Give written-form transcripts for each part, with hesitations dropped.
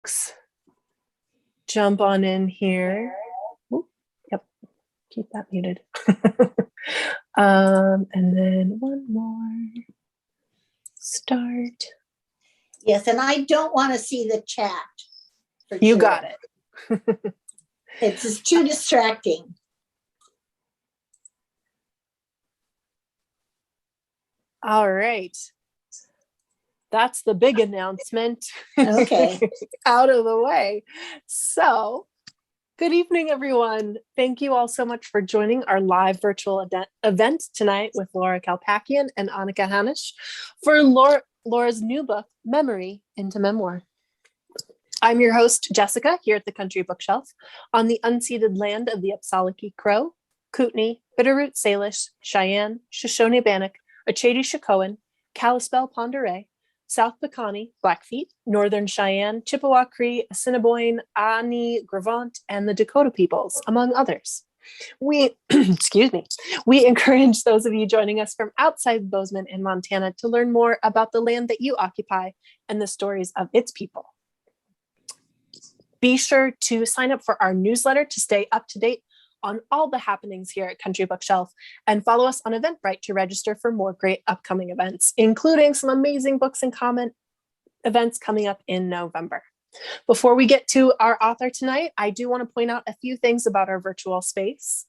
folks jump on in here. Ooh, yep, keep that muted. And then one more. Start. Yes, and I don't want to see the chat. You got it. It's just too distracting. All right. That's the big announcement. Okay. Out of the way. So, good evening, everyone. Thank you all so much for joining our live virtual event tonight with Laura Kalpakian and Anika Hanisch for Laura's new book, Memory into Memoir. I'm your host, Jessica, here at the Country Bookshelf on the unceded land of the Apsalaki Crow, Kootenai, Bitterroot Salish, Cheyenne, Shoshone-Bannock, Ochady-Chacon, Kalispel Pend Oreille, South Piikani, Blackfeet, Northern Cheyenne, Chippewa Cree, Assiniboine, Ani, Gravant, and the Dakota peoples, among others. We, excuse me, we encourage those of you joining us from outside Bozeman in Montana to learn more about the land that you occupy and the stories of its people. Be sure to sign up for our newsletter to stay up to date on all the happenings here at Country Bookshelf, and follow us on Eventbrite to register for more great upcoming events, including some amazing books and comment events coming up in November. Before we get to our author tonight, I do want to point out a few things about our virtual space.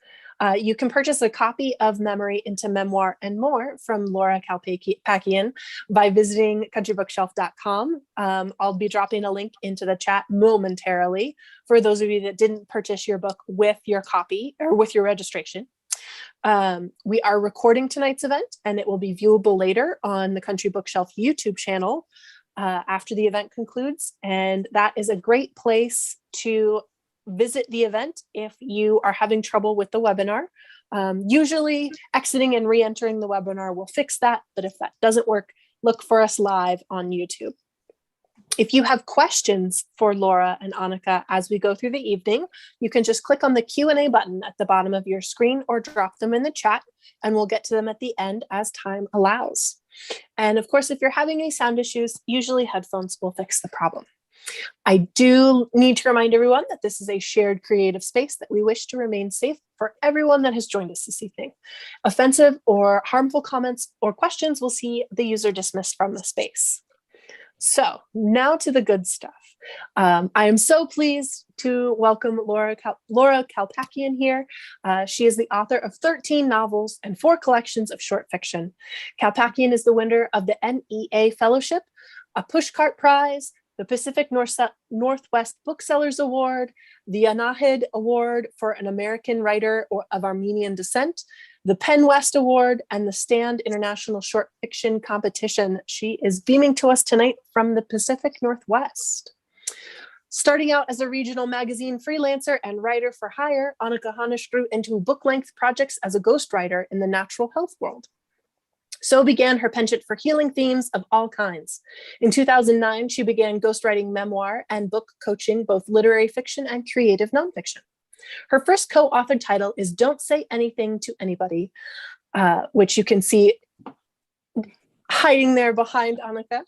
You can purchase a copy of Memory into Memoir and More from Laura Kalpakian by visiting countrybookshelf.com. I'll be dropping a link into the chat momentarily for those of you that didn't purchase your book with your copy or with your registration. We are recording tonight's event, and it will be viewable later on the Country Bookshelf YouTube channel after the event concludes. And that is a great place to visit the event if you are having trouble with the webinar. Usually exiting and re-entering the webinar will fix that, but if that doesn't work, look for us live on YouTube. If you have questions for Laura and Anika as we go through the evening, you can just click on the Q&A button at the bottom of your screen or drop them in the chat, and we'll get to them at the end as time allows. And of course, if you're having any sound issues, usually headphones will fix the problem. I do need to remind everyone that this is a shared creative space that we wish to remain safe for everyone that has joined us this evening. Offensive or harmful comments or questions will see the user dismissed from the space. So now to the good stuff. I am so pleased to welcome Laura Kalpakian here. She is the author of 13 novels and 4 collections of short fiction. Kalpakian is the winner of the NEA Fellowship, a Pushcart Prize, the Pacific Northwest Booksellers Award, the Anahid Award for an American writer of Armenian descent, the Penn West Award, and the Stand International Short Fiction Competition. She is beaming to us tonight from the Pacific Northwest. Starting out as a regional magazine freelancer and writer for hire, Anika Hanisch grew into book-length projects as a ghostwriter in the natural health world. So began her penchant for healing themes of all kinds. In 2009, she began ghostwriting memoir and book coaching, both literary fiction and creative nonfiction. Her first co-authored title is Don't Say Anything to Anybody, which you can see hiding there behind Anika.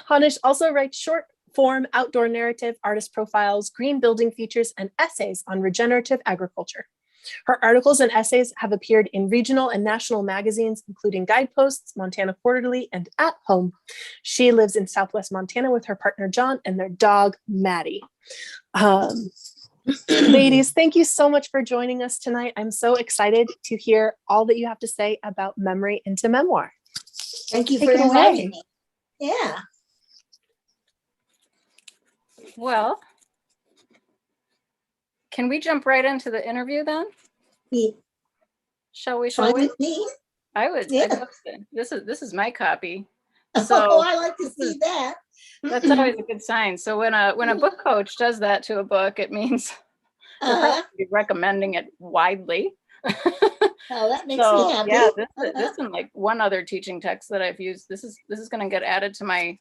Hanisch also writes short form outdoor narrative, artist profiles, green building features, and essays on regenerative agriculture. Her articles and essays have appeared in regional and national magazines, including Guideposts, Montana Quarterly, and At Home. She lives in Southwest Montana with her partner, John, and their dog, Maddie. Ladies, thank you so much for joining us tonight. I'm so excited to hear all that you have to say about Memory into Memoir. Thank you for inviting me. Yeah. Well, can we jump right into the interview then? Yeah. Shall we? With me? I would. Yeah. This is my copy. So I like to see that. That's always a good sign. So when a book coach does that to a book, it means they're probably recommending it widely. Oh, that makes me happy. Yeah, this and like one other teaching text that I've used. This is going to get added to my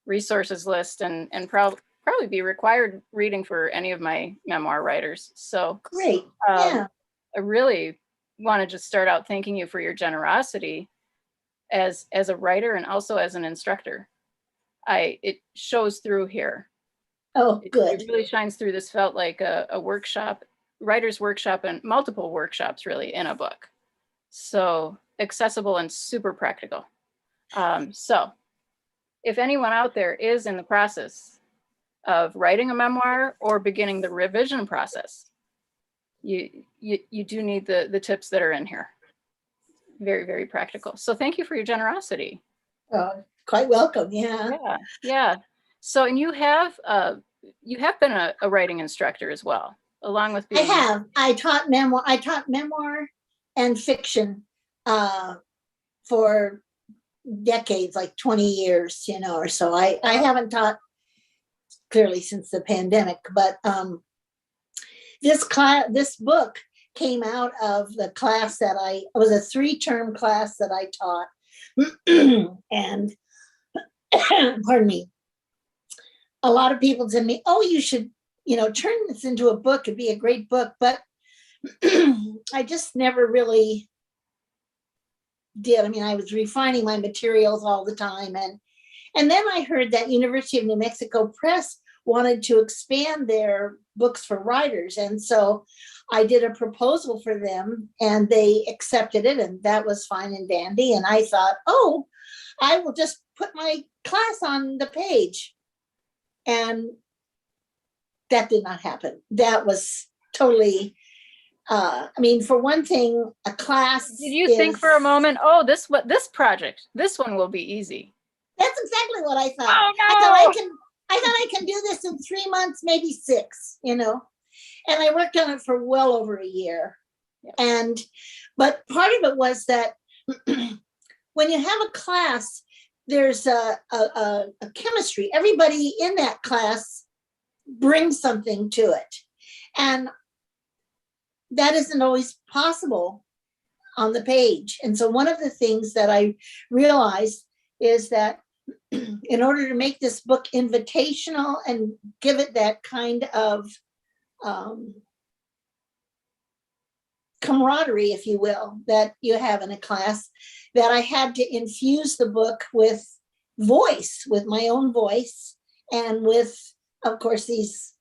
resources list and probably be required reading for any of my memoir writers. So great. Yeah. I really want to just start out thanking you for your generosity as a writer and also as an instructor. It shows through here. Oh, It good. really shines through. This felt like a workshop, writer's workshop, and multiple workshops really in a book. So accessible and super practical. So if anyone out there is in the process of writing a memoir or beginning the revision process, you do need the tips that are in here. Very, very practical. So thank you for your generosity. Quite welcome. Yeah. Yeah, yeah. So, and you have been a writing instructor as well, along with being. I have. I taught memoir and fiction for decades, like 20 years, or so. I haven't taught clearly since the pandemic, but this book came out of the class that it was a 3-term class that I taught. And pardon me, a lot of people said to me, oh, you should, turn this into a book. It'd be a great book. But I just never really did. I mean, I was refining my materials all the time. And then I heard that University of New Mexico Press wanted to expand their books for writers. And so I did a proposal for them and they accepted it, and that was fine and dandy. And I thought, oh, I will just put my class on the page. And that did not happen. That was totally, I mean, for one thing, a class. Did you think for a moment, oh, this one will be easy? That's exactly what I thought. Oh, no. I thought I can do this in 3 months, maybe 6, And I worked on it for well over a year. Yeah. But part of it was that when you have a class, there's a chemistry. Everybody in that class brings something to it. And that isn't always possible on the page. And so one of the things that I realized is that in order to make this book invitational and give it that kind of camaraderie, if you will, that you have in a class, that I had to infuse the book with voice, with my own voice, and with, of course, these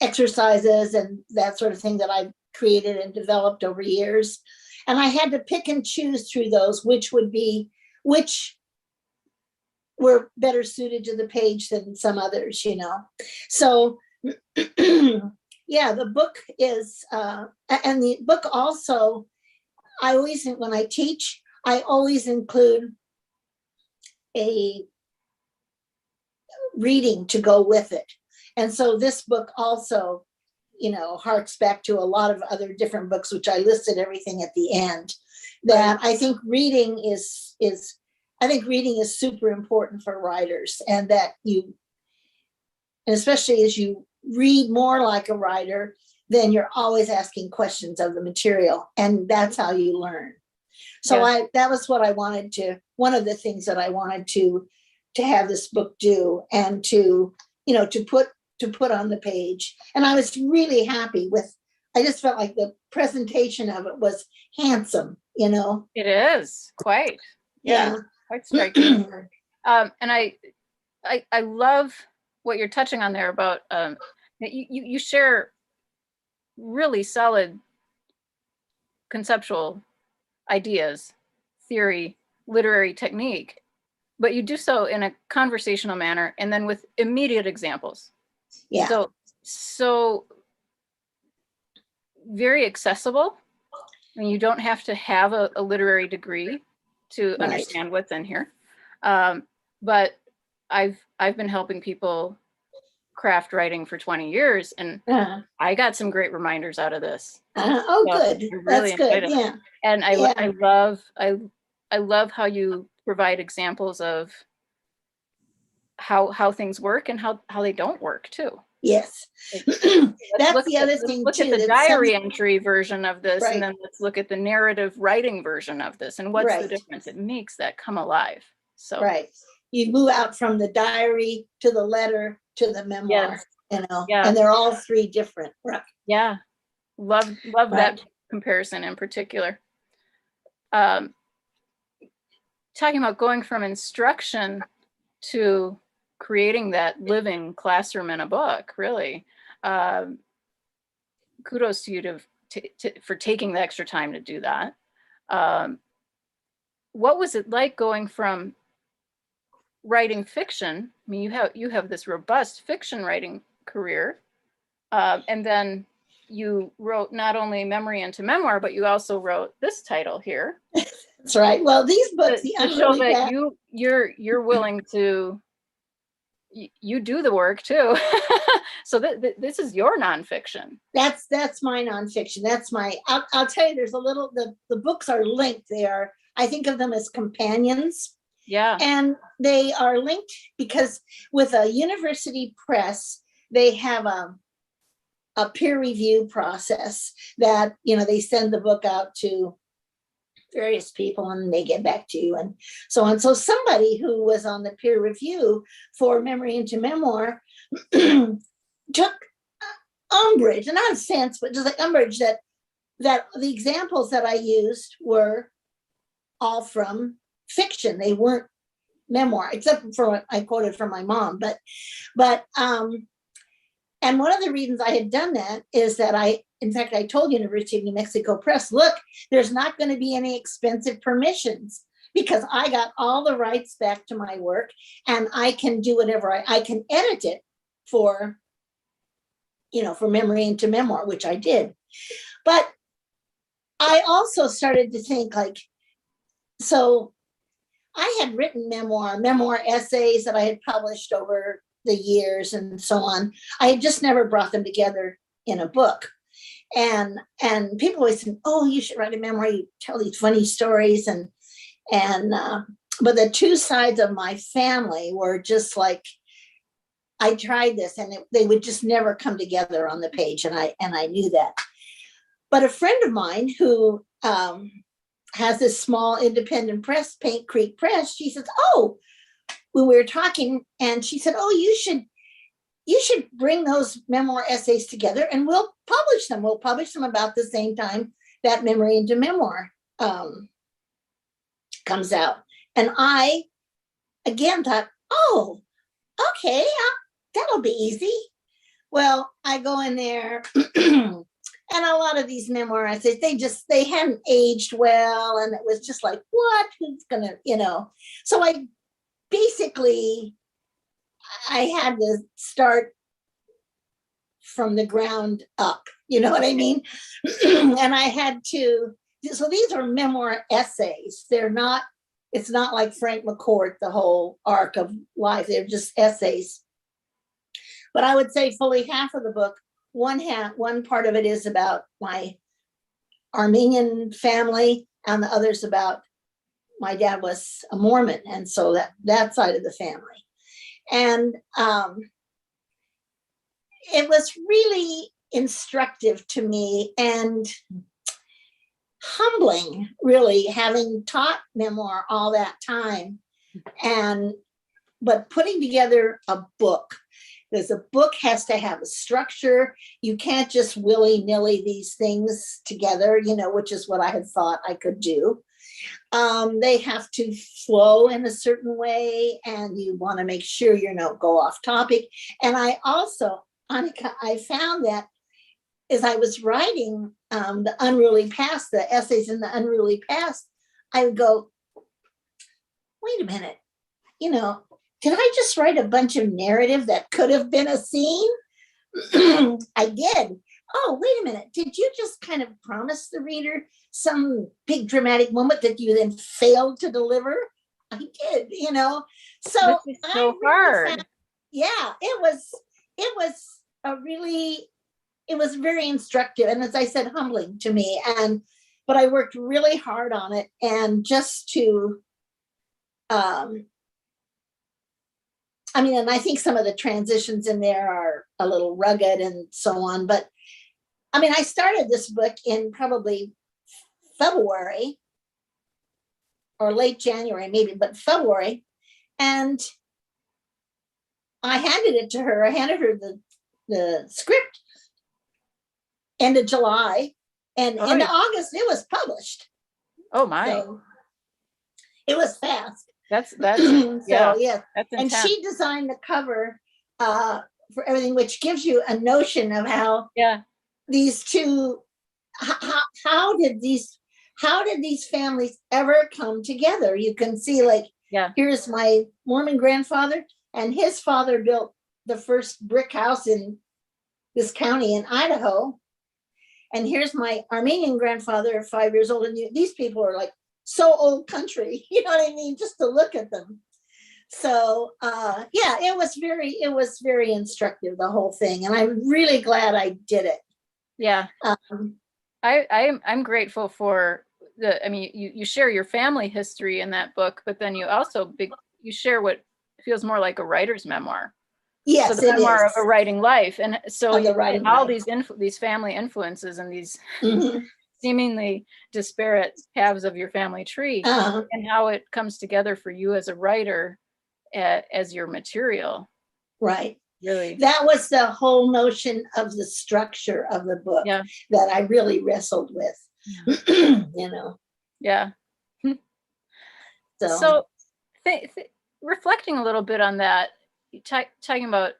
exercises and that sort of thing that I've created and developed over years. And I had to pick and choose through those, which were better suited to the page than some others, So, yeah, the book is, and the book also, when I teach, I always include a reading to go with it. And so this book also, harks back to a lot of other different books, which I listed everything at the end, that I think reading is super important for writers, and that and especially as you read more like a writer, then you're always asking questions of the material, and that's how you learn. So that was what I wanted to, one of the things that I wanted to have this book do, and to put on the page. And I was really happy I just felt like the presentation of it was handsome, It is quite, quite striking. And I love what you're touching on there about, you share really solid conceptual ideas, theory, literary technique, but you do so in a conversational manner and then with immediate examples. Yeah. So very accessible. I mean, you don't have to have a literary degree to understand what's in here. But I've been helping people craft writing for 20 years, and I got some great reminders out of this. Good. Really that's good. Yeah. And I love how you provide examples of how things work and how they don't work too. Yes. That's the other thing. Look at the diary entry version of this, and then let's look at the narrative writing version of this, and what's the difference? It makes that come alive. So you move out from the diary to the letter to the memoir, and they're all 3 different. Right. Yeah. Love that comparison in particular. Talking about going from instruction to creating that living classroom in a book, really. Kudos to you for taking the extra time to do that. What was it like going from writing fiction? I mean, you have this robust fiction writing career, and then you wrote not only Memory into Memoir, but you also wrote this title here. That's right. Well, these books, to show that you're willing to, you do the work too. So this is your nonfiction. That's my nonfiction. That's my, I'll tell you, there's a little, the books are linked. I think of them as companions. Yeah. And they are linked because with a university press, they have a peer review process that, they send the book out to various people and they get back to you and so on. So somebody who was on the peer review for Memory into Memoir took umbrage, and not offense, but just like umbrage that the examples that I used were all from fiction. They weren't memoir, except for what I quoted from my mom. But and one of the reasons I had done that is that in fact, I told University of New Mexico Press, look, there's not going to be any expensive permissions because I got all the rights back to my work and I can do whatever I can edit it for Memory into Memoir, which I did. But I also started to think so I had written memoir essays that I had published over the years and so on. I had just never brought them together in a book. And people always said, oh, you should write a memoir. You tell these funny stories. But the two sides of my family were just like, I tried this and they would just never come together on the page. And I knew that. But a friend of mine who has this small independent press, Paint Creek Press, she says, oh, when we were talking, and she said, oh, you should bring those memoir essays together and we'll publish them. We'll publish them about the same time that Memory into Memoir comes out. And I, again, thought, oh, okay, that'll be easy. Well, I go in there and a lot of these memoir essays, they hadn't aged well. And it was just like, what? Who's gonna, So I had to start from the ground up, you know what I mean? And I had to, so these are memoir essays. It's not like Frank McCourt, the whole arc of life. They're just essays. But I would say fully half of the book, one part of it is about my Armenian family, and the other's about my dad was a Mormon, and so that side of the family. And it was really instructive to me and humbling, really, having taught memoir all that time. But putting together a book, because a book has to have a structure. You can't just willy-nilly these things together, which is what I had thought I could do. They have to flow in a certain way, and you want to make sure you go off topic. And I also, Anika, I found that as I was writing the Unruly Past, the essays in the Unruly Past, I would go, wait a minute, did I just write a bunch of narrative that could have been a scene? I did. Oh, wait a minute. Did you just kind of promise the reader some big dramatic moment that you then failed to deliver? I did, So this is so hard. It was very instructive. And as I said, humbling to me. But I worked really hard on it. And just to, and I think some of the transitions in there are a little rugged and so on. But I started this book in probably February or late January, maybe, but February. And I handed it to her. I handed her the script end of July. And in August, it was published. Oh, my. So it was fast. That's So yeah, yeah, that's and intense. she designed the cover for everything, which gives you a notion of how Yeah, these two, how did these families ever come together? You can see, like, yeah, here's my Mormon grandfather, and his father built the first brick house in this county in Idaho. And here's my Armenian grandfather, 5 years old. And these people are like so old country, you know what I mean? Just to look at them. So yeah, it was very instructive, the whole thing. And I'm really glad I did it. yeah. Um, I'm grateful for I mean, you share your family history in that book, but then you also you share what feels more like a writer's memoir. yes, So the it memoir is. of a writing life. And so Of the writing all life. these family influences and these Mhm. seemingly disparate halves of your family tree, Uh-huh. and how it comes together for you as a writer as your material. Right. Really. That was the whole notion of the structure of the book Yeah. that I really wrestled with. You know. Yeah. So, So reflecting a little bit on that, talking about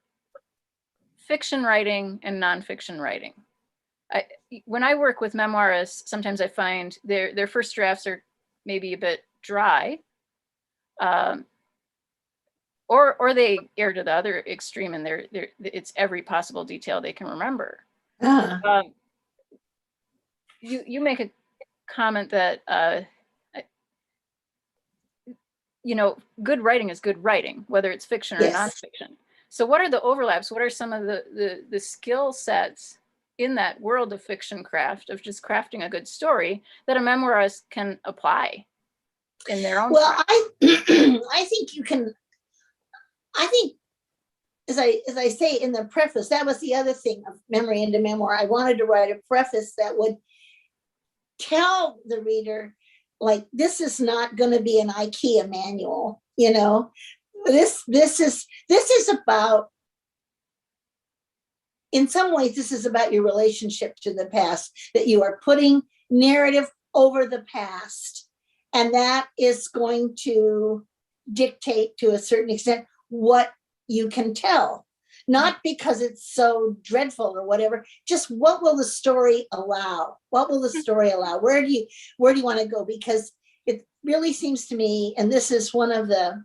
fiction writing and nonfiction writing. When I work with memoirists, sometimes I find their first drafts are maybe a bit dry, or they err to the other extreme, and it's every possible detail they can remember. You make a comment that good writing is good writing, whether it's fiction or yes. nonfiction. So what are the overlaps? What are some of the skill sets in that world of fiction craft, of just crafting a good story, that a memoirist can apply in their own Well, craft? I think you can, I think, as I say in the preface, that was the other thing of Memory into Memoir. I wanted to write a preface that would tell the reader, like, this is not going to be an IKEA manual, you know. This is about, in some ways, this is about your relationship to the past, that you are putting narrative over the past, and that is going to dictate to a certain extent what you can tell. Not because it's so dreadful or whatever, just what will the story allow? What will the story allow? Where do you want to go? Because it really seems to me, and this is one of the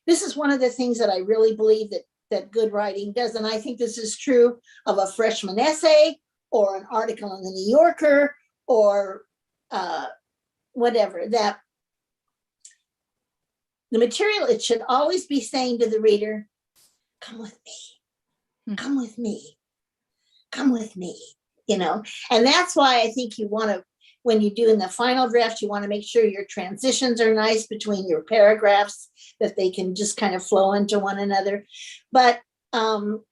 things that I really believe that good writing does, and I think this is true of a freshman essay or an article in the New Yorker or whatever, that the material, it should always be saying to the reader, come with me, come with me, come with me, you know. And that's why I think you want to, when you do in the final draft, you want to make sure your transitions are nice between your paragraphs, that they can just kind of flow into one another. But so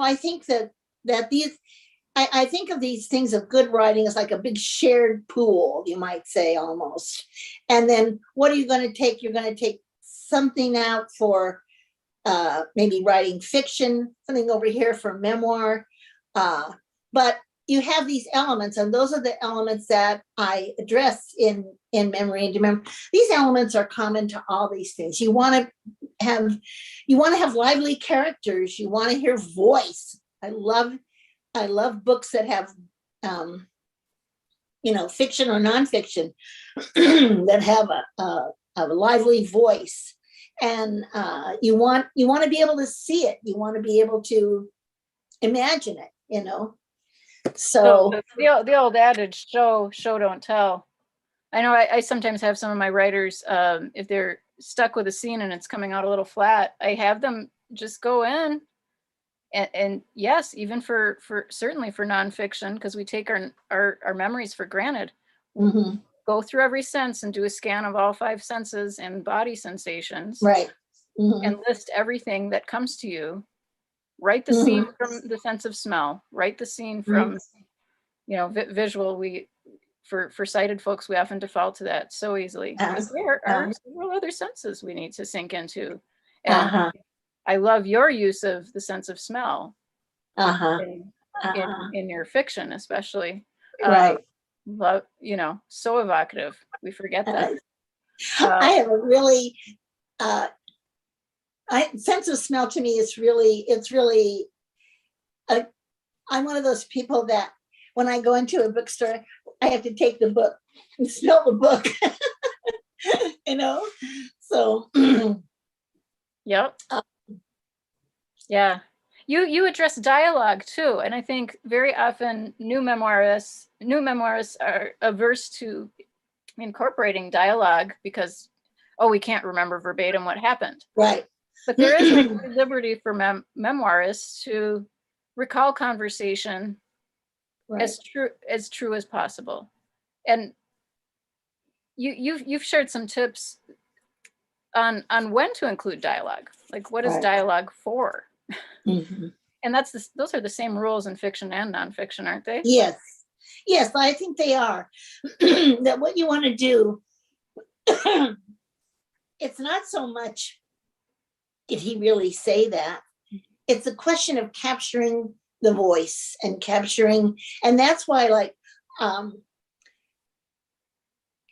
I think that these, I think of these things of good writing as like a big shared pool, you might say, almost. And then what are you going to take? You're going to take something out for maybe writing fiction, something over here for memoir. But you have these elements, and those are the elements that I address in Memory into Memoir. These elements are common to all these things. You want to have lively characters. You want to hear voice. I love books that have, fiction or nonfiction that have a lively voice, and you want to be able to see it. You want to be able to imagine it. You know. So the old adage, show don't tell. I know I sometimes have some of my writers, if they're stuck with a scene and it's coming out a little flat, I have them just go in and yes, even for certainly for nonfiction, because we take our memories for granted. mm-hmm. Go through every sense and do a scan of all 5 senses and body sensations. Right. Mm-hmm. And list everything that comes to you. Write the scene from the sense of smell. Write the scene from, visual. For sighted folks, we often default to that so easily. But there are several other senses we need to sink into. And I love your use of the sense of smell in your fiction, especially. Right. love, so evocative. We forget that. I have a really, sense of smell to me is really, I'm one of those people that when I go into a bookstore, I have to take the book and smell the book, so. Yep. Yeah. You address dialogue too. And I think very often new memoirists are averse to incorporating dialogue because, we can't remember verbatim what happened. Right. But there is a liberty for memoirists to recall conversation Right. as true as possible. And you've shared some tips on when to include dialogue. Like, what is Right. dialogue for? Mm-hmm. And those are the same rules in fiction and nonfiction, aren't they? Yes, I think they are. That what you want to do, it's not so much did he really say that. It's a question of capturing the voice and that's why, like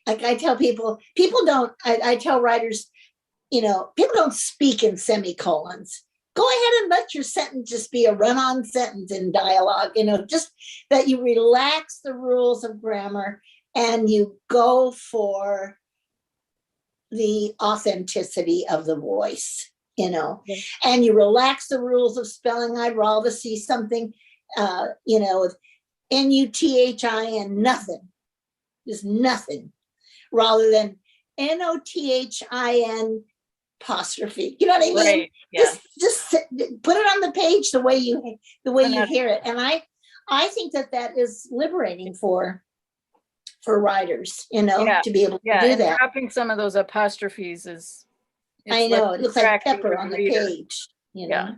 I tell people don't, I tell writers, people don't speak in semicolons. Go ahead and let your sentence just be a run-on sentence in dialogue, just that you relax the rules of grammar and you go for the authenticity of the voice, and you relax the rules of spelling. I'd rather see something, with N-U-T-H-I-N, nothing, just nothing, rather than N-O-T-H-I-N apostrophe. You know what I mean? Right. Yeah. Just put it on the page the way you hear it. And I think that is liberating for writers, to be able to do that. Dropping some of those apostrophes is. I know, it looks like pepper on the page. Yeah.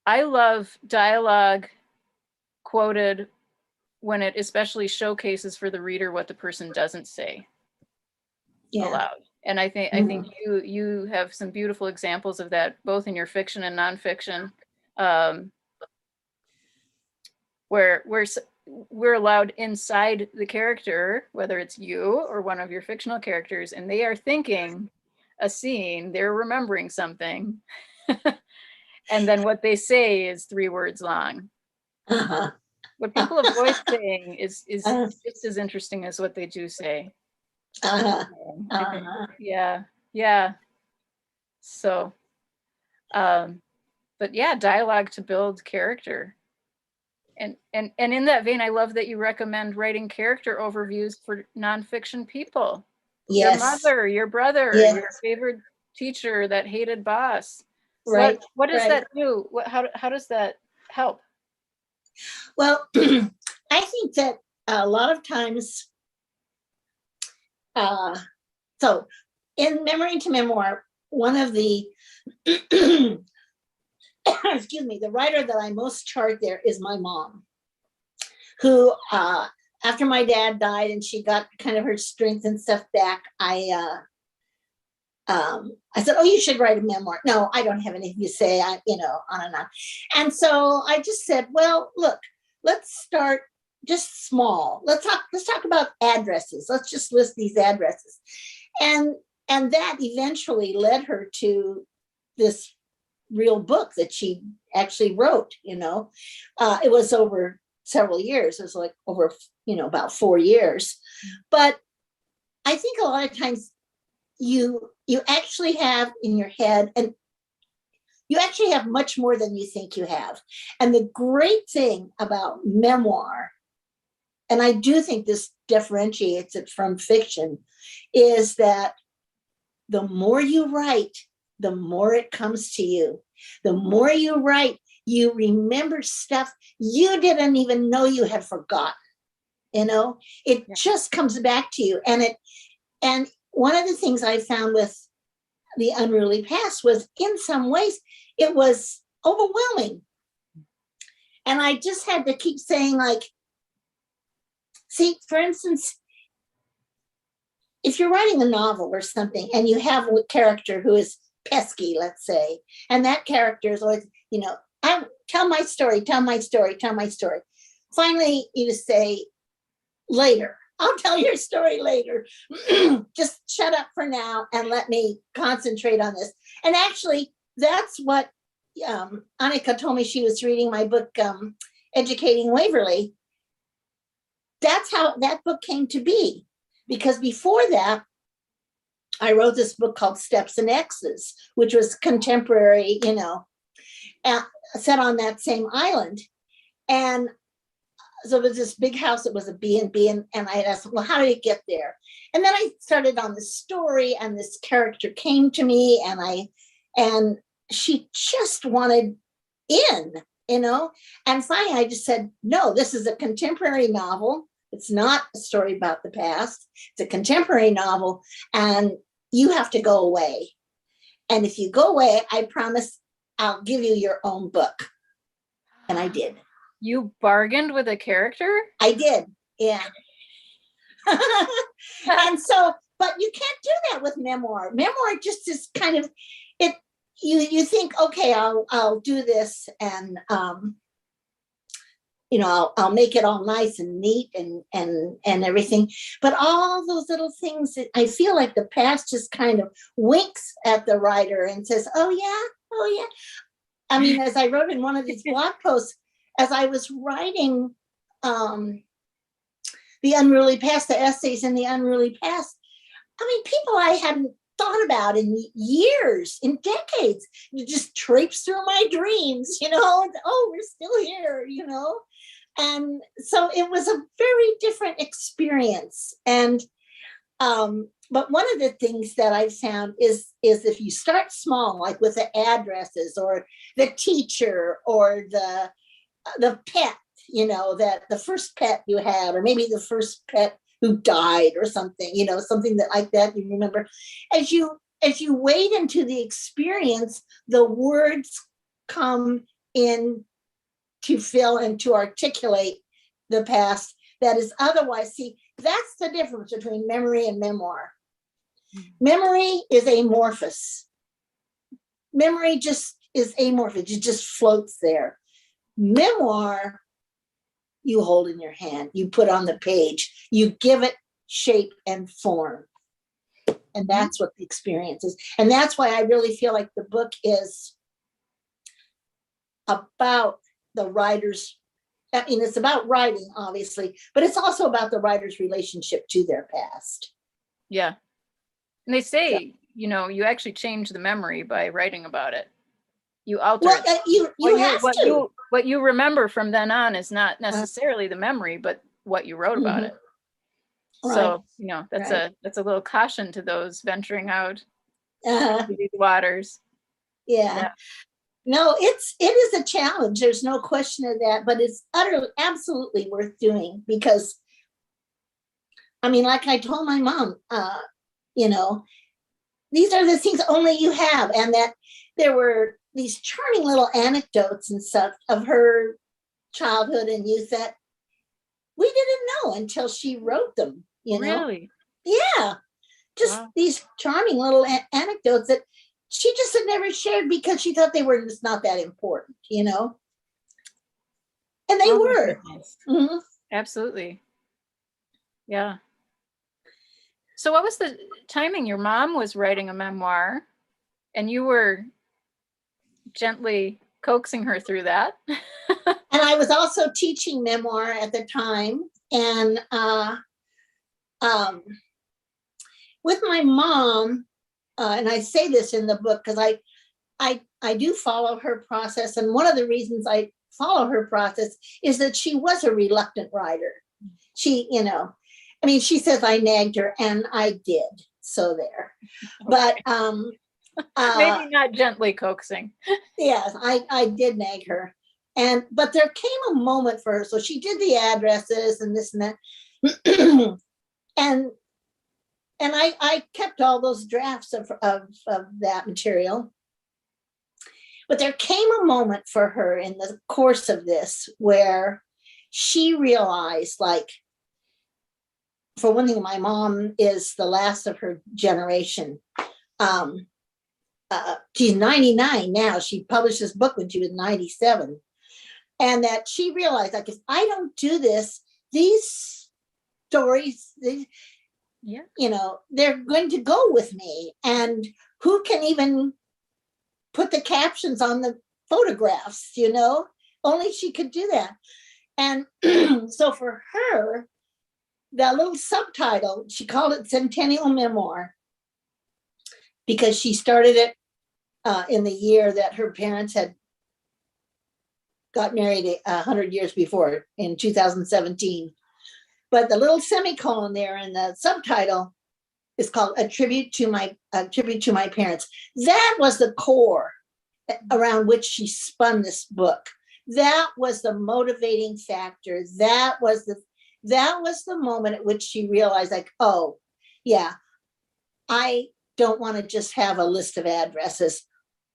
I love dialogue quoted when it especially showcases for the reader what the person doesn't say aloud. And I think you have some beautiful examples of that, both in your fiction and nonfiction, where we're allowed inside the character, whether it's you or one of your fictional characters, and they are thinking a scene, they're remembering something, and then what they say is 3 words long. Uh-huh. What people avoid saying is just as interesting as what they do say. Yeah. So, but yeah, dialogue to build character. And in that vein, I love that you recommend writing character overviews for nonfiction people. Yes. Your mother, your brother, your favorite teacher, that hated boss. Right. What does that do? How does that help? Well, I think that a lot of times, so in Memory into Memoir, one of the, excuse me, the writer that I most chart there is my mom, who, after my dad died and she got kind of her strength and stuff back, I said, oh, you should write a memoir. No, I don't have anything to say, on and on. And so I just said, well, look, let's start just small. Let's talk about addresses. Let's just list these addresses. And that eventually led her to this real book that she actually wrote, it was over several years. It was like over, about 4 years. But I think a lot of times you actually have in your head, and you actually have much more than you think you have. And the great thing about memoir, and I do think this differentiates it from fiction, is that the more you write, the more it comes to you. The more you write, you remember stuff you didn't even know you had forgotten. It just comes back to you. And one of the things I found with The Unruly Past was, in some ways, it was overwhelming. And I just had to keep saying, like, see, for instance, if you're writing a novel or something and you have a character who is pesky, let's say, and that character is always, I tell my story, tell my story, tell my story. Finally, you say, later. I'll tell your story later. Just shut up for now and let me concentrate on this. And actually, that's what Anika told me. She was reading my book, Educating Waverly. That's how that book came to be. Because before that, I wrote this book called Steps and X's, which was contemporary, set on that same island. And so it was this big house. It was a B&B, and I asked, well, how did it get there? And then I started on the story, and this character came to me, and she just wanted in, and finally I just said, no, this is a contemporary novel. It's not a story about the past. It's a contemporary novel, and you have to go away. And if you go away, I promise I'll give you your own book. And I did. You bargained with a character? I did, yeah. And so, but you can't do that with memoir. Memoir just is kind of it. You think, okay, I'll do this, and I'll make it all nice and neat and everything. But all those little things, I feel like the past just kind of winks at the writer and says, oh yeah. I mean, as I wrote in one of these blog posts, as I was writing the unruly past, the essays in the unruly past, I mean, people I hadn't thought about in years, in decades, you just traipse through my dreams, and, oh, we're still here, And so it was a very different experience. And but one of the things that I found is if you start small, like with the addresses or the teacher or the pet, that the first pet you had, or maybe the first pet who died or something, something that like that you remember. As you wade into the experience, the words come in to fill and to articulate the past that is otherwise. See, that's the difference between memory and memoir. Memory is amorphous. Memory just is amorphous. It just floats there. Memoir, you hold in your hand, you put on the page, you give it shape and form. And that's what the experience is. And that's why I really feel like the book is about the writer's, it's about writing, obviously, but it's also about the writer's relationship to their past. Yeah. And they say, you actually change the memory by writing about it. You alter it. You have to. What you remember from then on is not necessarily the memory, but what you wrote about it. Right. So, that's a little caution to those venturing out to these waters. Yeah. No, it is a challenge. There's no question of that, but it's absolutely worth doing because, I mean, like I told my mom, these are the things only you have, and that there were these charming little anecdotes and stuff of her childhood and youth that we didn't know until she wrote them, Really? Yeah. Just these charming little anecdotes that she just had never shared because she thought they were just not that important, And they were. Mm-hmm. Absolutely. Yeah. So what was the timing? Your mom was writing a memoir and you were gently coaxing her through that. And I was also teaching memoir at the time. And with my mom, and I say this in the book because I do follow her process. And one of the reasons I follow her process is that she was a reluctant writer. She, she says I nagged her, and I did. So there. But maybe not gently coaxing. Yes, I did nag her. But there came a moment for her. So she did the addresses and this and that. and I kept all those drafts of that material. But there came a moment for her in the course of this where she realized, like, for one thing, my mom is the last of her generation. she's 99 now. She published this book when she was 97. And that she realized, like, if I don't do this, these stories, Yeah. you know, they're going to go with me. And who can even put the captions on the photographs, you know? Only she could do that. And so for her, that little subtitle, she called it Centennial Memoir, because she started it in the year that her parents had got married 100 years before, in 2017. But the little semicolon there in the subtitle is called A Tribute to My Parents. That was the core around which she spun this book. That was the motivating factor. That was the moment at which she realized, like, oh, yeah, I don't want to just have a list of addresses.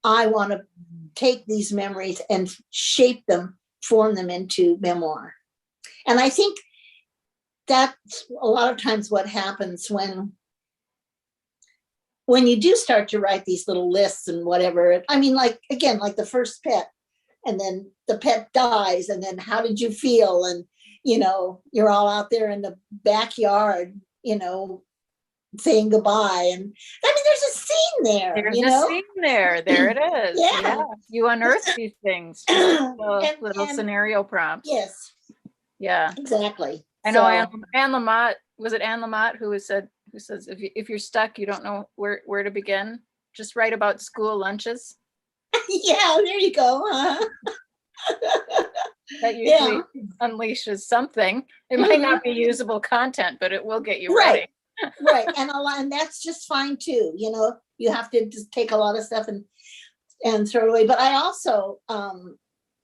I want to take these memories and shape them, form them into memoir. And I think that's a lot of times what happens when you do start to write these little lists and whatever. I mean, like, again, like the first pet, and then the pet dies, and then how did you feel? And, you know, you're all out there in the backyard, you know, saying goodbye. And I mean, there's a scene there. There's you a know? scene there. There it is. Yeah. You unearth these things. Little scenario prompts. Yes. Yeah. Exactly. I know Anne Lamott, was it Anne Lamott who says if you're stuck, you don't know where to begin, just write about school lunches. Yeah, there you go. That usually unleashes something. It might not be usable content, but it will get you ready. Right. And that's just fine too. You know, you have to just take a lot of stuff and throw it away. But I also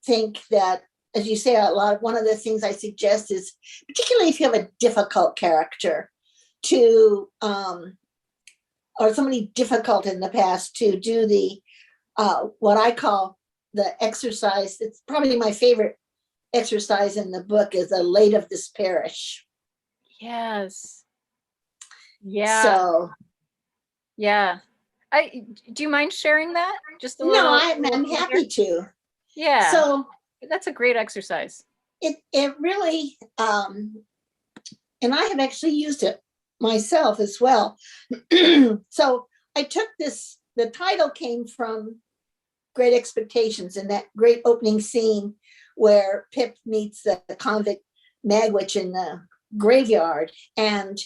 think that, as you say, one of the things I suggest is, particularly if you have a difficult character or somebody difficult in the past, to do the what I call the exercise. It's probably my favorite exercise in the book, is a Late of this Parish. Yes. Yeah. So yeah. Do you mind sharing that? Just a no, little. I'm happy to. Yeah. So that's a great exercise. it really and I have actually used it myself as well. So I took the title came from Great Expectations, in that great opening scene where Pip meets the convict Magwitch in the graveyard, and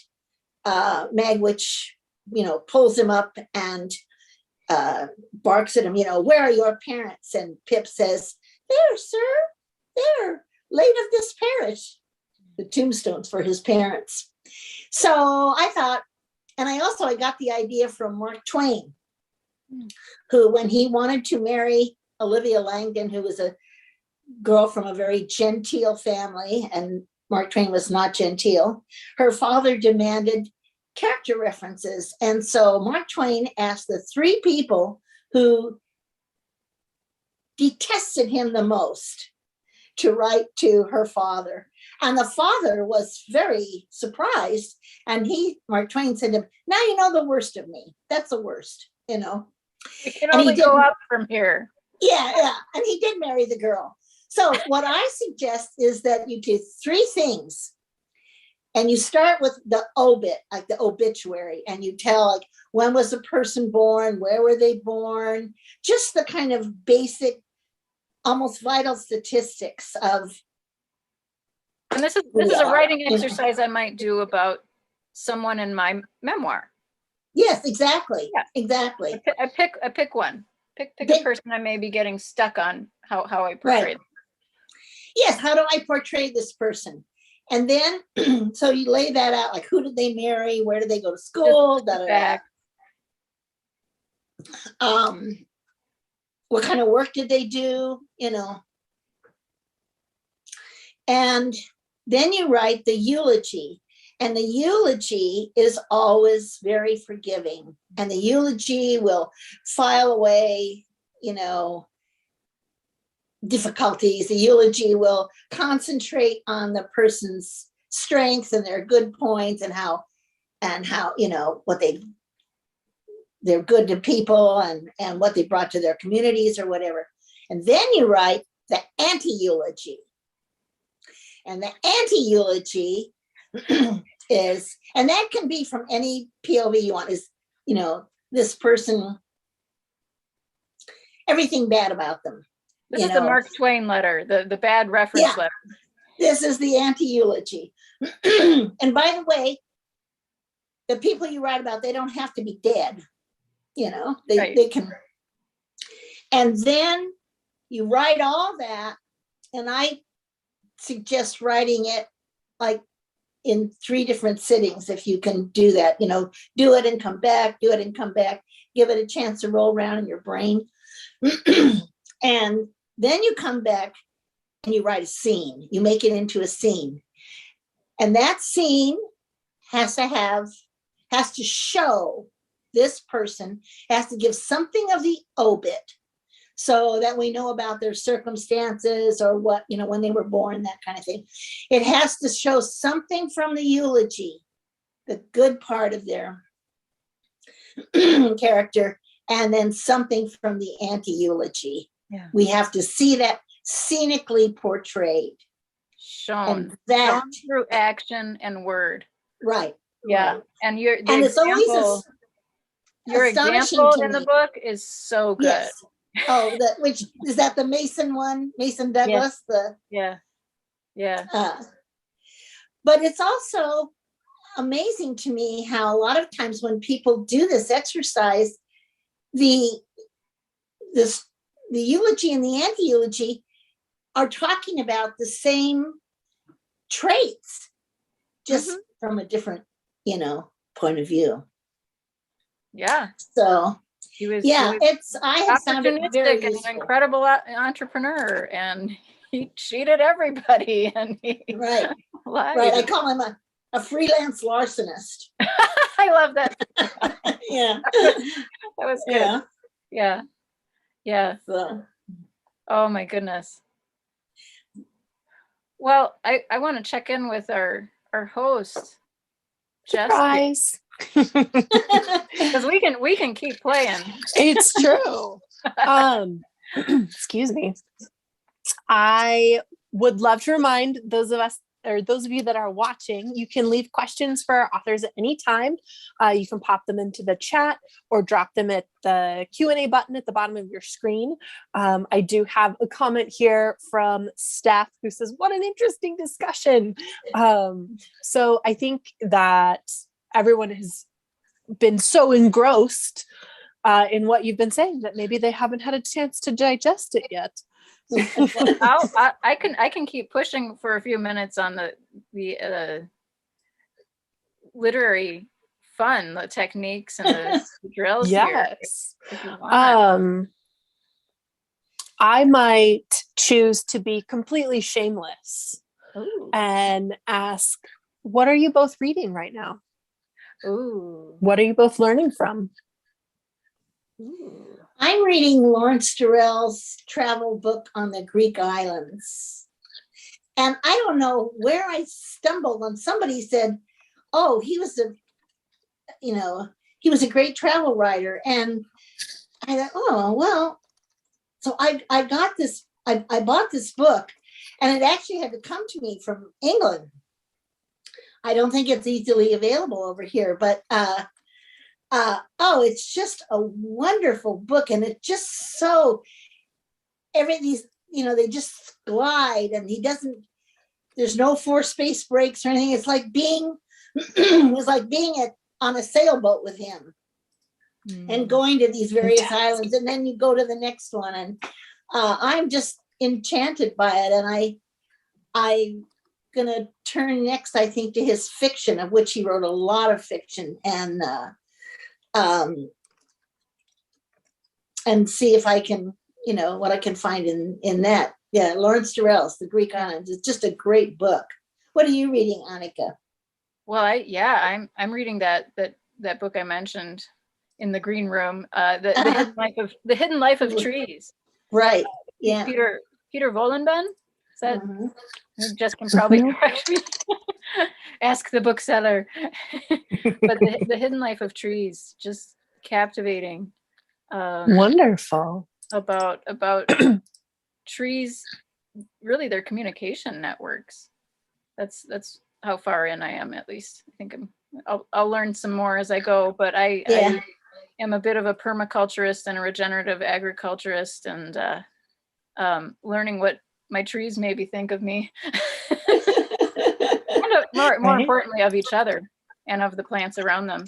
Magwitch, you know, pulls him up and barks at him, you know, where are your parents? And Pip says, there, sir, there, Late of this Parish, the tombstones for his parents. So I thought, and I got the idea from Mark Twain, who, when he wanted to marry Olivia Langdon, who was a girl from a very genteel family, and Mark Twain was not genteel, her father demanded character references. And so Mark Twain asked the three people who detested him the most to write to her father. And the father was very surprised. And Mark Twain said to him, now you know the worst of me. That's the worst, you know. It can only go up from here. Yeah. And he did marry the girl. So what I suggest is that you do three things. And you start with the obit, like the obituary, and you tell, like, when was the person born? Where were they born? Just the kind of basic, almost vital statistics of. And this is a writing exercise I might do about someone in my memoir. Yes, exactly. Yeah. Exactly. I pick one. Pick a person I may be getting stuck on how I portray them. Yes, how do I portray this person? And then, so you lay that out, like, who did they marry? Where did they go to school? What kind of work did they do? You know. And then you write the eulogy. And the eulogy is always very forgiving. And the eulogy will file away, you know, difficulties. The eulogy will concentrate on the person's strengths and their good points, and how, you know, what they've they're good to people and what they brought to their communities or whatever. And then you write the anti-eulogy. And the anti-eulogy is, and that can be from any POV you want, is, you know, this person, everything bad about them. This is the Mark Twain letter, the bad reference letter. This is the anti-eulogy. And by the way, the people you write about, they don't have to be dead. You know, they can. And then you write all that, and I suggest writing it like in 3 different sittings if you can do that. You know, do it and come back, do it and come back, give it a chance to roll around in your brain. And then you come back and you write a scene. You make it into a scene. And that scene has to show this person, has to give something of the obit so that we know about their circumstances or what, you know, when they were born, that kind of thing. It has to show something from the eulogy, the good part of their character, and then something from the anti-eulogy. Yeah. We have to see that scenically portrayed. Shown That through action and word. right. Yeah. Right. And It's always your astonishing example to in the me. book is so good. Yes. Oh, which is that the Mason one? Mason Douglas? Yeah. But it's also amazing to me how a lot of times when people do this exercise, the eulogy and the anti-eulogy are talking about the same traits, just from a different, you know, point of view. Yeah. So He was I have found it very opportunistic and useful. an incredible entrepreneur, and he cheated everybody, and he Right. lied. Right. I call him a freelance larcenist. I love that. Yeah. That was good. Yeah. So. Oh my goodness. Well, I want to check in with our host, Jess, Surprise. because we can keep playing. It's true. Excuse me. I would love to remind those of you that are watching, you can leave questions for our authors at any time. You can pop them into the chat or drop them at the Q&A button at the bottom of your screen. I do have a comment here from Steph who says, what an interesting discussion. So I think that everyone has been so engrossed in what you've been saying that maybe they haven't had a chance to digest it yet. I can keep pushing for a few minutes on the literary fun, the techniques and the drills. Yes. Here, if you want. I might choose to be completely shameless. Ooh. And ask, what are you both reading right now? Ooh. What are you both learning from? Ooh. I'm reading Lawrence Durrell's travel book on the Greek islands. And I don't know where I stumbled on. Somebody said, oh, he was a great travel writer. And I thought, oh, well, so I got this, I bought this book, and it actually had to come to me from England. I don't think it's easily available over here, but it's just a wonderful book, and it just everything's, they just glide, and there's no 4 space breaks or anything. It's like being on a sailboat with him and going to these various islands, and then you go to the next one, and I'm just enchanted by it, and I'm gonna turn next, I think, to his fiction, of which he wrote a lot of fiction, and see if I can, what I can find in that. Yeah, Lawrence Durrell's The Greek Islands. It's just a great book. What are you reading, Anika? Well, I'm reading that book I mentioned in the green room, the hidden life of trees. Right. Yeah. Peter Vollenben. Is that? Jess can probably correct me. Ask the bookseller. But the hidden life of trees just captivating Wonderful. about trees, really their communication networks. That's how far in I am, at least. I think I'll learn some more as I go, but I am a bit of a permaculturist and a regenerative agriculturist, and learning what my trees maybe think of me. And more Right. importantly, of each other and of the plants around them.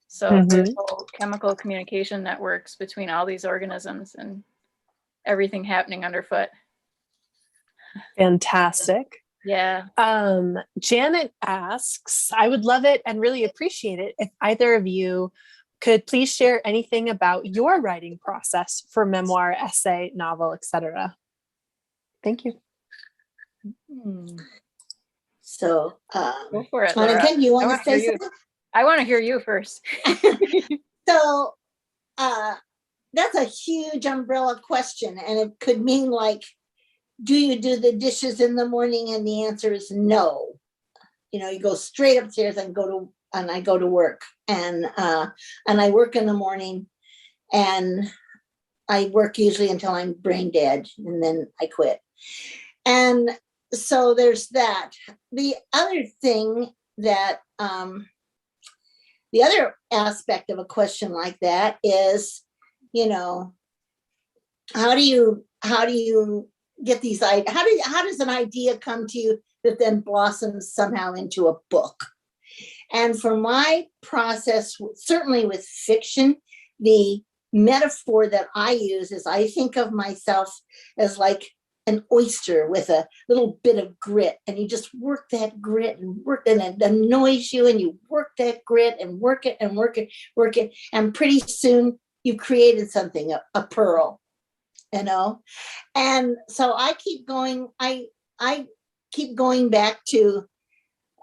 So Mhm. there's whole chemical communication networks between all these organisms and everything happening underfoot. Fantastic. Yeah. Janet asks, I would love it and really appreciate it if either of you could please share anything about your writing process for memoir, essay, novel, etc. Thank you. So, Go for it, Laura. Anika, you want I to say hear you. something? I want to hear you first. So, that's a huge umbrella question, and it could mean like, do you do the dishes in the morning? And the answer is no. You know, you go straight upstairs and I go to work, and I work in the morning, and I work usually until I'm brain dead, and then I quit. And so there's that. The other thing that the other aspect of a question like that is, you know, how do you get these ideas? How does an idea come to you that then blossoms somehow into a book? And for my process, certainly with fiction, the metaphor that I use is I think of myself as like an oyster with a little bit of grit, and you just work that grit and work, and it annoys you, and you work that grit and work it and work it, and pretty soon you created something, a pearl, you know. And so I keep going. I keep going back to.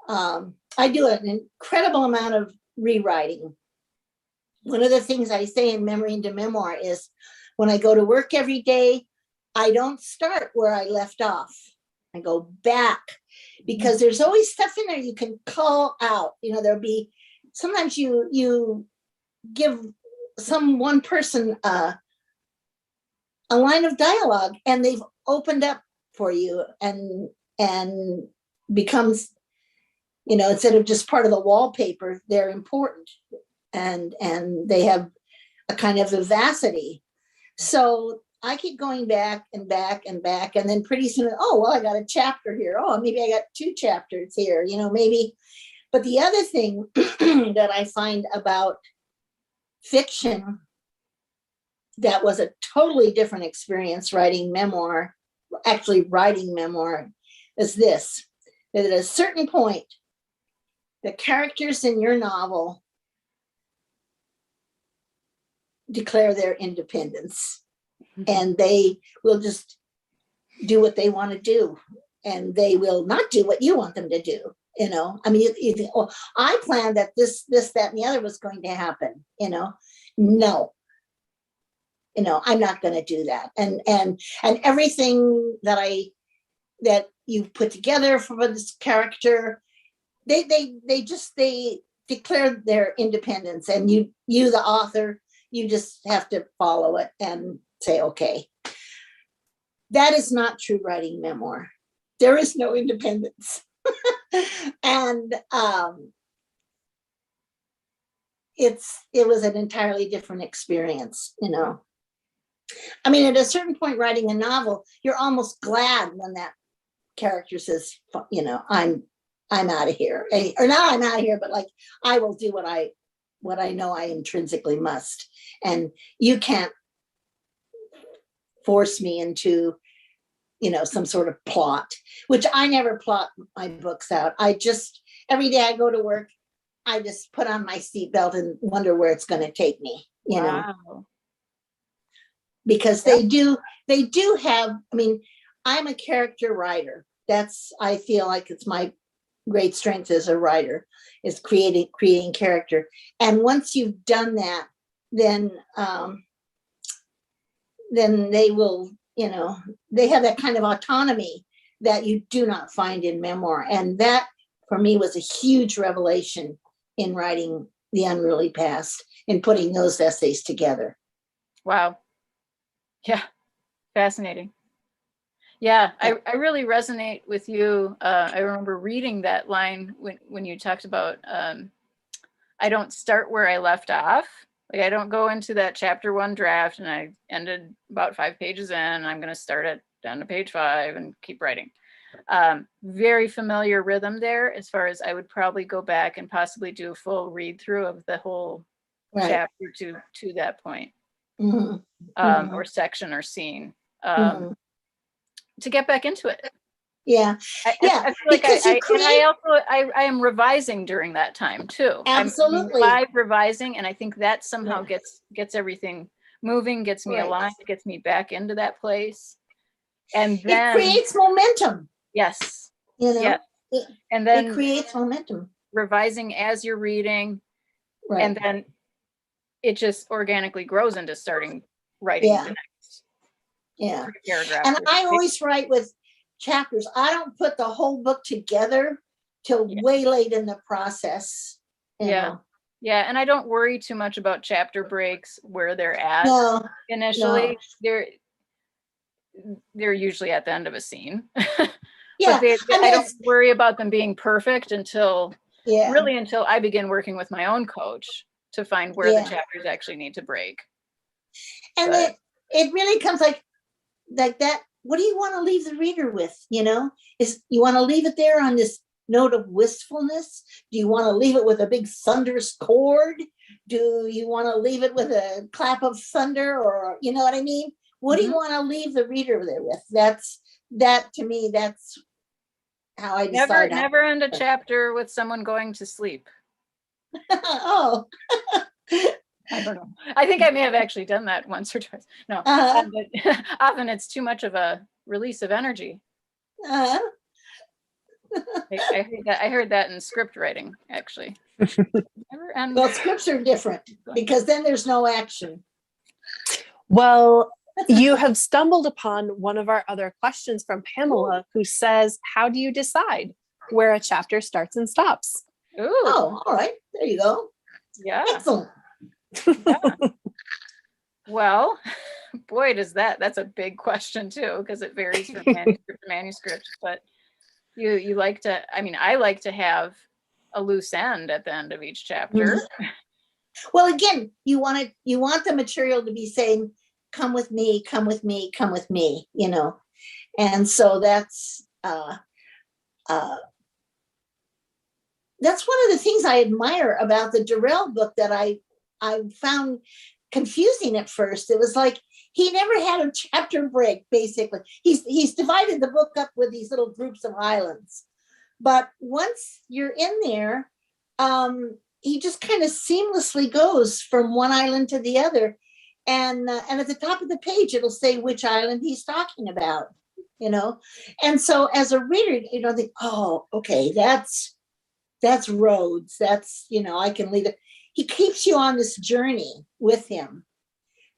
I do an incredible amount of rewriting. One of the things I say in Memory into Memoir is, when I go to work every day, I don't start where I left off. I go back, because there's always stuff in there you can call out. You know, there'll be, sometimes you give one person a line of dialogue, and they've opened up for you and becomes, you know, instead of just part of the wallpaper, they're important, and they have a kind of vivacity. So I keep going back and back and back, and then pretty soon, oh, well, I got a chapter here. Oh, maybe I got 2 chapters here, you know, maybe. But the other thing that I find about fiction that was a totally different experience writing memoir, is this, that at a certain point, the characters in your novel declare their independence, and they will just do what they want to do, and they will not do what you want them to do. You know, I mean, you think, oh, I planned that this, that, and the other was going to happen. You know, no, you know, I'm not going to do that. And everything that you put together for this character, they declare their independence, and you the author, you just have to follow it and say, okay. That is not true writing memoir. There is no independence. And it was an entirely different experience, you know. I mean, at a certain point writing a novel, you're almost glad when that character says, you know, I'm out of here, or not I'm out of here, but like, I will do what I know I intrinsically must, and you can't force me into, you know, some sort of plot, which I never plot my books out. I just, every day I go to work, I just put on my seatbelt and wonder where it's going to take me, you know. Wow. Because they do have, I mean, I'm a character writer. I feel like it's my great strength as a writer, is creating character. And once you've done that, then they will, you know, they have that kind of autonomy that you do not find in memoir. And that for me was a huge revelation in writing the unruly past and putting those essays together. Wow. Yeah. Fascinating. Yeah, I really resonate with you. I remember reading that line when you talked about, I don't start where I left off. Like I don't go into that chapter 1 draft and I ended about 5 pages in, I'm going to start it down to page 5 and keep writing. Very familiar rhythm there, as far as I would probably go back and possibly do a full read through of the whole chapter to that point, or section or scene, to get back into it. Yeah. I feel like I am revising during that time too. Absolutely. I'm live revising, and I think that somehow gets everything moving, gets me aligned, gets me back into that place. And then it creates momentum. Yes. You know, yeah. And then it creates momentum. Revising as you're reading, and then it just organically grows into starting writing the next paragraph. And I always write with chapters. I don't put the whole book together till way late in the process. You know? Yeah, and I don't worry too much about chapter breaks where they're at initially. They're usually at the end of a scene. Yeah, but I don't worry about them being perfect until I begin working with my own coach to find where the chapters actually need to break. And then it really comes like that. What do you want to leave the reader with? You know, is you want to leave it there on this note of wistfulness? Do you want to leave it with a big thunderous chord? Do you want to leave it with a clap of thunder, or you know what I mean? What do you want to leave the reader there with? That to me, that's how I decide. Never end a chapter with someone going to sleep. Oh. I don't know. I think I may have actually done that once or twice. No, but often it's too much of a release of energy. I heard that in script writing, actually. Well, scripts are different because then there's no action. Well, you have stumbled upon one of our other questions from Pamela, who says, how do you decide where a chapter starts and stops? Ooh. Oh, all right. There you go. Yeah. Excellent. Yeah. Well, boy, that's a big question too, because it varies from manuscript to manuscript. But you like to, I like to have a loose end at the end of each chapter. Well, again, you want the material to be saying, come with me, come with me, come with me, you know. And so that's one of the things I admire about the Durrell book that I found confusing at first. It was like he never had a chapter break, basically. He's divided the book up with these little groups of islands. But once you're in there, he just kind of seamlessly goes from one island to the other. And at the top of the page, it'll say which island he's talking about, you know? And so as a reader, you know, think, oh, okay, that's Rhodes. That's, you know, I can leave it. He keeps you on this journey with him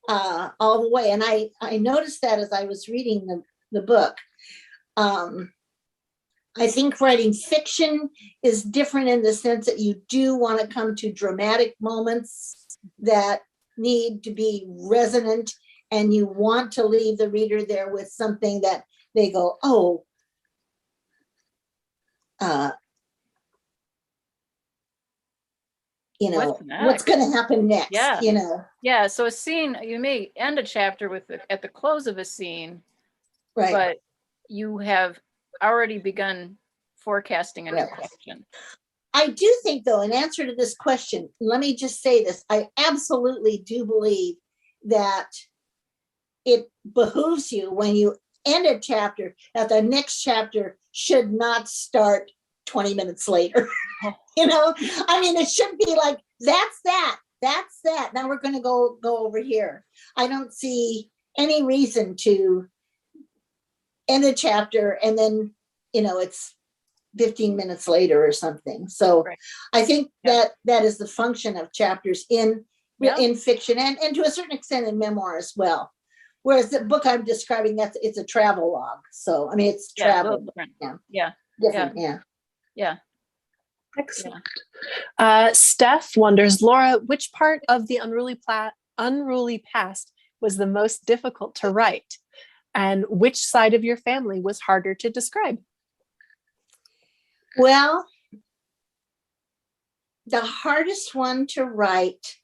all the way. And I noticed that as I was reading the book. I think writing fiction is different in the sense that you do want to come to dramatic moments that need to be resonant, and you want to leave the reader there with something that they go, oh, you know, what's going to happen next? Yeah. You know? Yeah. So a scene, you may end a chapter with at the close of a scene, right? But you have already begun forecasting a new question. I do think, though, in answer to this question, let me just say this. I absolutely do believe that it behooves you when you end a chapter that the next chapter should not start 20 minutes later. You know, I mean, it should be like, that's that. Now we're going to go over here. I don't see any reason to end a chapter and then, you know, it's 15 minutes later or something. So I think that is the function of chapters in fiction and to a certain extent in memoir as well. Whereas the book I'm describing, it's a travel log. So, I mean, it's travel. Different. Yeah. Excellent. Steph wonders, Laura, which part of the unruly past was the most difficult to write? And which side of your family was harder to describe? Well, the hardest one to write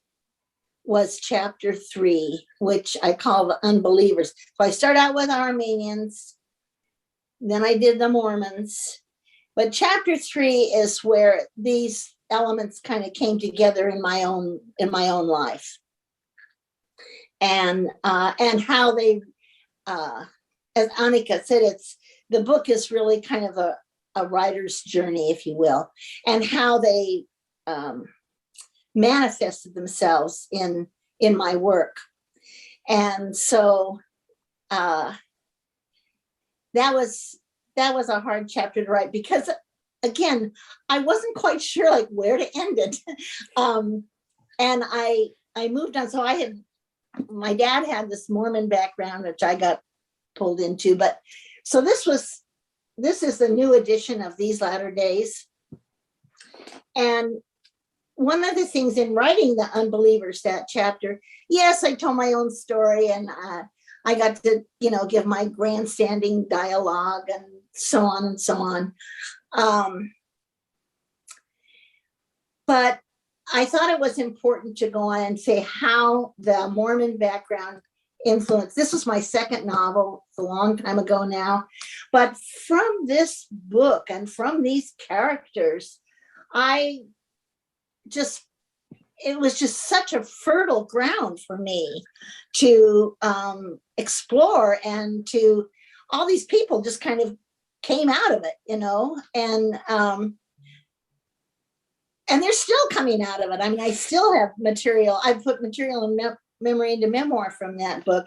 was chapter 3, which I call the unbelievers. So I start out with Armenians, then I did the Mormons, but chapter 3 is where these elements kind of came together in my own life, and how they, as Anika said, the book is really kind of a writer's journey, if you will, and how they manifested themselves in my work. And so that was a hard chapter to write, because again, I wasn't quite sure like where to end it. And I moved on. So my dad had this Mormon background, which I got pulled into, but so this is the new edition of These Latter Days. And one of the things in writing the Unbelievers, that chapter, yes, I told my own story, and I got to, give my grandstanding dialogue and so on and so on. But I thought it was important to go on and say how the Mormon background influenced. This was my second novel. It's a long time ago now. But from this book and from these characters, it was just such a fertile ground for me to explore, and to all these people just kind of came out of it, and they're still coming out of it. I mean, I still have material. I've put material in Memory into Memoir from that book.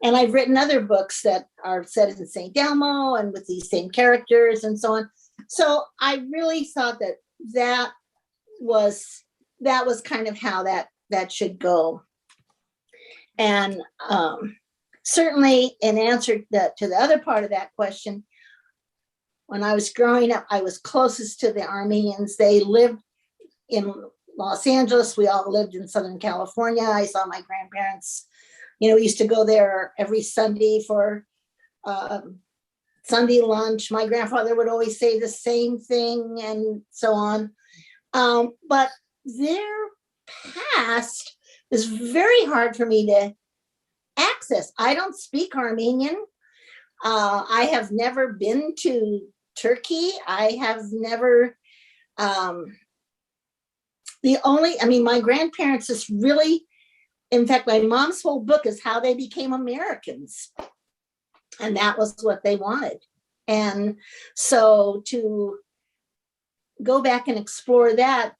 And I've written other books that are set in St. Elmo and with these same characters and so on. So I really thought that was kind of how that should go. And certainly in answer to the other part of that question, when I was growing up, I was closest to the Armenians. They lived in Los Angeles. We all lived in Southern California. I saw my grandparents. We used to go there every Sunday for Sunday lunch. My grandfather would always say the same thing and so on. But their past is very hard for me to access. I don't speak Armenian. I have never been to Turkey. I have never, my grandparents is really, in fact, my mom's whole book is how they became Americans. And that was what they wanted. And so to go back and explore that,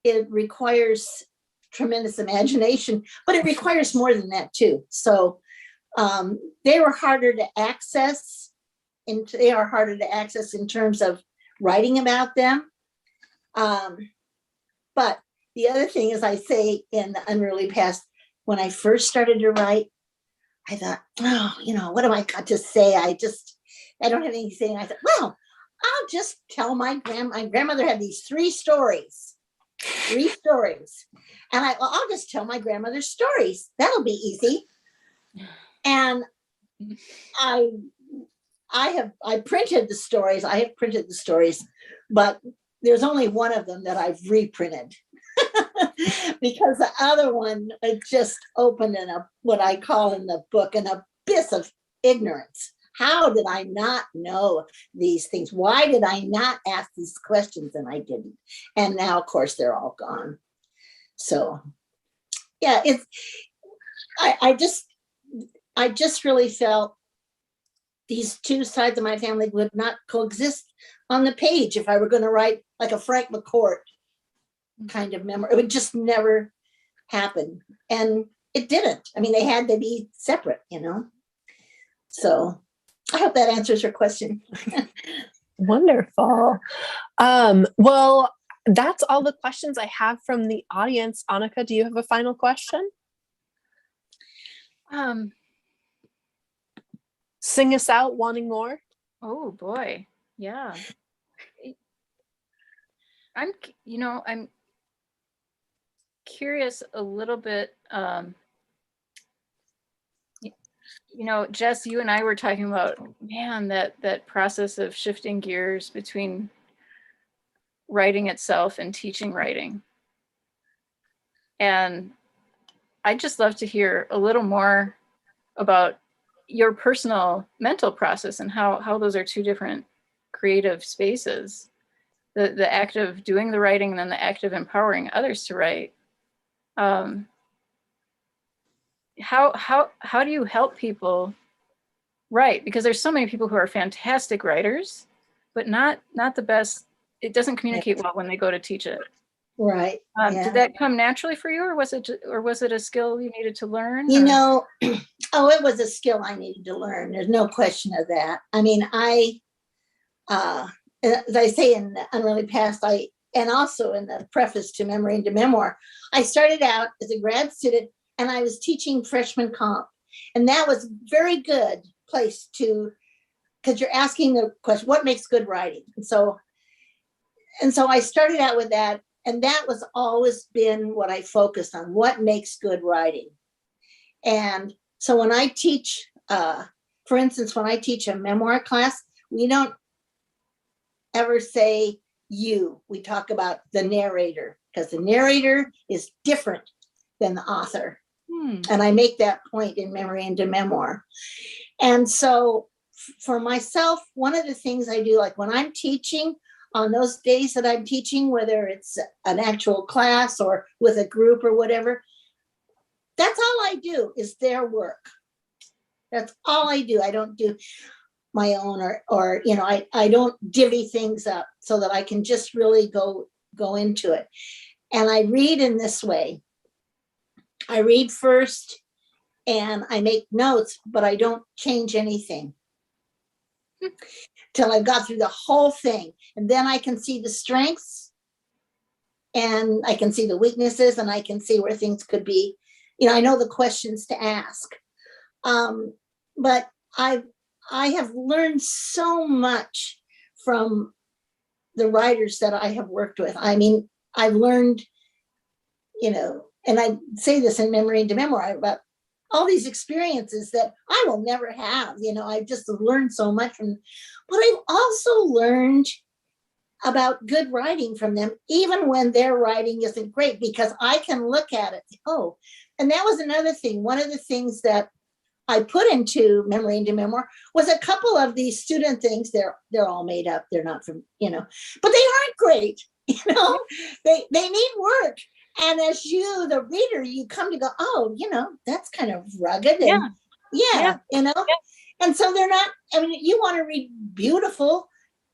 it requires tremendous imagination, but it requires more than that too. So they were harder to access, and they are harder to access in terms of writing about them. But the other thing is, I say in the unruly past, when I first started to write, I thought, what have I got to say? I don't have anything. I thought, well, I'll just tell my grandmother had these three stories. And I'll just tell my grandmother's stories. That'll be easy. And I printed the stories. I have printed the stories, but there's only one of them that I've reprinted because the other one, it just opened what I call in the book, an abyss of ignorance. How did I not know these things? Why did I not ask these questions? And I didn't. And now, of course, they're all gone. So, yeah, I just really felt these two sides of my family would not coexist on the page if I were going to write like a Frank McCourt kind of memoir. It would just never happen. And it didn't. I mean, they had to be separate, So I hope that answers your question. Wonderful. Well, that's all the questions I have from the audience. Anika, do you have a final question? Sing us out, wanting more? Oh boy. Yeah. I'm curious a little bit. Jess, you and I were talking about, man, that process of shifting gears between writing itself and teaching writing. And I'd just love to hear a little more about your personal mental process and how those are two different creative spaces. The act of doing the writing and then the act of empowering others to write. How do you help people write? Because there's so many people who are fantastic writers, but not the best. It doesn't communicate well when they go to teach it. Right. Did that come naturally for you, or was it a skill you needed to learn? Oh, it was a skill I needed to learn. There's no question of that. I mean, as I say in the Unreally Past, and also in the preface to Memory into Memoir, I started out as a grad student and I was teaching freshman comp. And that was a very good place because you're asking the question, what makes good writing? And so I started out with that. And that was always been what I focused on, what makes good writing. And so when I teach, for instance, when I teach a memoir class, we don't ever say you. We talk about the narrator, because the narrator is different than the author. And I make that point in Memory into Memoir. And so for myself, one of the things I do, like when I'm teaching, on those days that I'm teaching, whether it's an actual class or with a group or whatever, that's all I do is their work. That's all I do. I don't do my own or I don't divvy things up so that I can just really go into it. And I read in this way. I read first and I make notes, but I don't change anything till I've got through the whole thing. And then I can see the strengths and I can see the weaknesses and I can see where things could be. I know the questions to ask. But I have learned so much from the writers that I have worked with. I mean, I've learned, and I say this in Memory into Memoir about all these experiences that I will never have. I've just learned so much from, but I've also learned about good writing from them, even when their writing isn't great, because I can look at it. Oh, and that was another thing. One of the things that I put into Memory into Memoir was a couple of these student things. They're all made up. They're not from, but they aren't great. They need work. And as you, the reader, you come to go, oh, that's kind of rugged. And yeah. And so they're not, you want to read beautiful.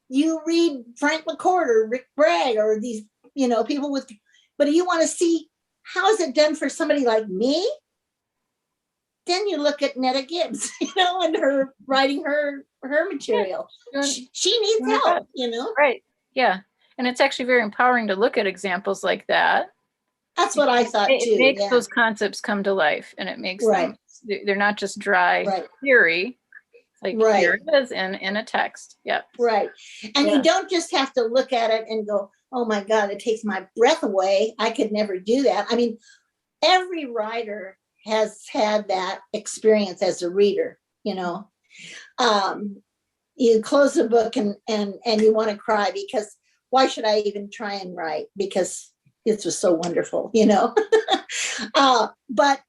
You read Frank McCourt or Rick Bragg or these, people with, but you want to see how is it done for somebody like me? Then you look at Netta Gibbs, and her writing her material. She needs help, Right. Yeah. And it's actually very empowering to look at examples like that. That's what I thought too. It makes those concepts come to life, and it makes them, they're not just dry theory. Like here it is in a text. Yep. Right. And you don't just have to look at it and go, oh my God, it takes my breath away. I could never do that. I mean, every writer has had that experience as a reader, you close a book and you want to cry because why should I even try and write? Because it was so wonderful, but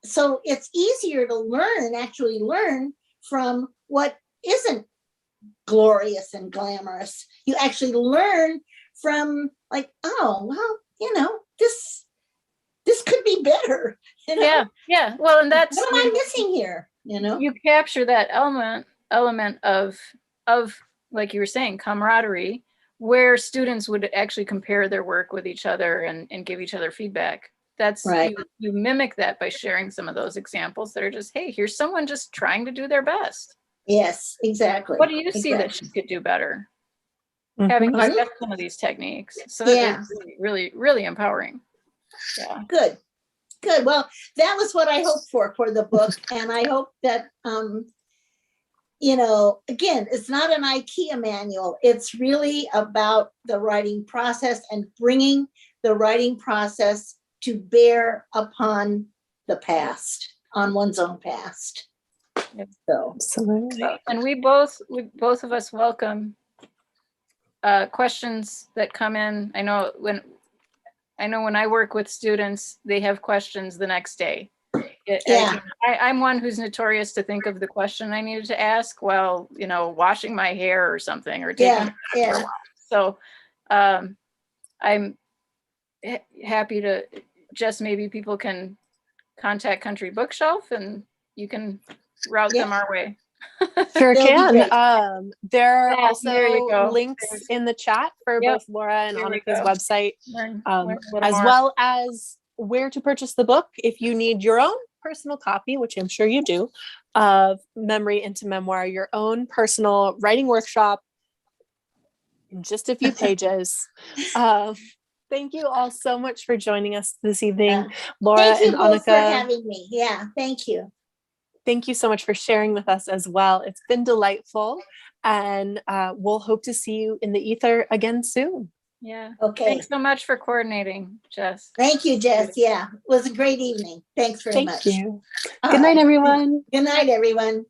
so it's easier to actually learn from what isn't glorious and glamorous. You actually learn from like, oh, well, this could be better. Yeah. Well, and that's what am I missing here? You capture that element of like you were saying, camaraderie, where students would actually compare their work with each other and give each other feedback. That's right. You mimic that by sharing some of those examples that are just, hey, here's someone just trying to do their best. Yes, exactly. What do you see that she could do better? Having discussed some of these techniques. So it's really, really empowering. Yeah. Good. Well, that was what I hoped for the book. And I hope that you know, again, it's not an IKEA manual. It's really about the writing process and bringing the writing process to bear upon the past, on one's own past. Yep. So, Absolutely. And we both of us welcome questions that come in. I know when I work with students, they have questions the next day. Yeah. I'm one who's notorious to think of the question I needed to ask while, you know, washing my hair or something, or taking yeah, for a while. So I'm happy to just, maybe people can contact Country Bookshelf and you can route them our way. Sure That'll be can. great. There are There you also go. links in the chat for Yep. both Laura and There we Anika's go. website, Learn a little as more. well as where to purchase the book if you need your own personal copy, which I'm sure you do, of Memory into Memoir, your own personal writing workshop in just a few pages. Thank you all so much for joining us this evening, Laura Thank you and both for Anika. having me. Yeah, thank you. Thank you so much for sharing with us as well. It's been delightful, and we'll hope to see you in the ether again soon. Yeah. Okay. Thanks so much for coordinating, Jess. Thank you, Jess. Yeah, it was a great evening. Thanks very much. Thank you. All Good night, right. everyone. Good night, everyone.